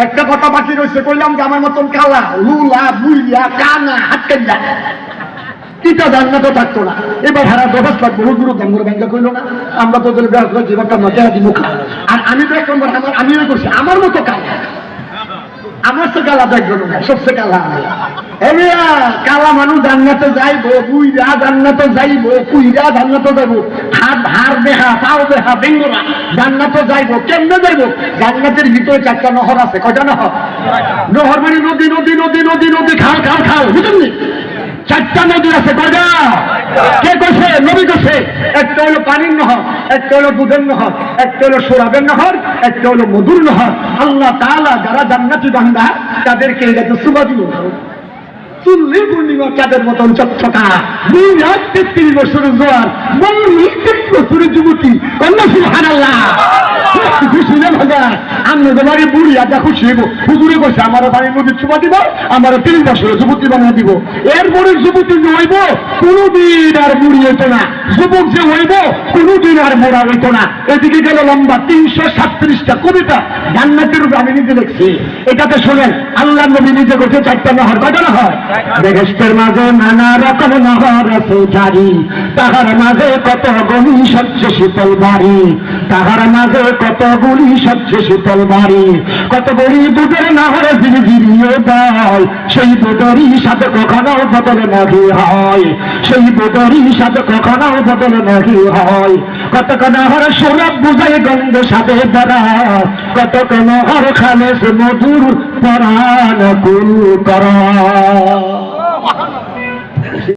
একটা কথা বাকি রয়েছে, কইলাম যে আমার মতন কালা লুলা বুইয়া কানা হাতকাইয়া কিটা জান্নাত থাকতো না। এবার হারা 10 লাখ বহু দূর গঙ্গর ব্যাংকে কইলো না, আমরা তো ওদের ব্যাংক করে জীবনটা মজা দিব খা। আর আমি তো এক নম্বর আমিও করছি আমার মতো কালা, আমার তো কালা দেখবো না, সবচেয়ে কালা আমি। কালা মানুষ জান্নাতে যাইবো, বুইরা জান্নাতে যাইবো, কুইরা জান্নাতে যাইবো, হাত হাড় দেহা পাও দেহা বেঙ্গরা জান্নাতে যাইবো। কেমনে যাইবো? জান্নাতের ভিতরে 4টা নহর আছে। কয়টা নহর? নহর মানে নদী নদী নদী নদী নদী খাল খাল খাল, বুঝলেন? 4টা নদী আছে। কয়টা? কে কইছে? নবী কইছে। একটা হলো পানির নহর, একটা হলো দুধের নহর, একটা হলো সোরাবের নহর, একটা হলো মধুর নহর। আল্লাহ তাআলা যারা জান্নাতি বান্দা তাদেরকে এটাকে সুবা দিল। চুল্লি পূর্ণিমা চাঁদের মতন চকচকা, 33 বছরের জোয়ার, 30 বছরের যুবতী। কন্যা সুবহানাল্লাহ। খুশি না ভাজা? আমি তোমারে বুড়ি আজা খুশি হইব। হুজুরে কইছে আমার বাড়ি নদীর চুবা দিব, আমার 3 বছরের যুবতী বানিয়ে দিব। এরপরে যুবতী যে হইব কোনদিন আর বুড়ি হইতো না, যুবক যে হইব কোনদিন আর মোড়া হইতো না। এদিকে গেল লম্বা 337টা কবিতা জান্নাতের উপর আমি নিজে লিখছি। এটাতে শোনেন, আল্লাহ নবী নিজে করছে 4টা নহর। কয়টা নহর? বেহেশতের মাঝে নানা রকম নহর আছে জারি, তাহার মাঝে কত গনি সবচেয়ে শীতল বাড়ি, তাহার মাঝে কত গুলি সবচেয়ে শীতল বাড়ি, কত বড়ি দুধের নহরে ঝিরি ঝিরিয়ে দেয়, সেই দুধেরই সাথে কখনো বদলে নাহি হয়, সেই দুধেরই সাথে কখনো বদলে নাহি হয়। কত নহর সৌরভ বুঝাই গন্ধ সাথে বেড়া, কত নহর খালে মধুর পরাণ কুল করা।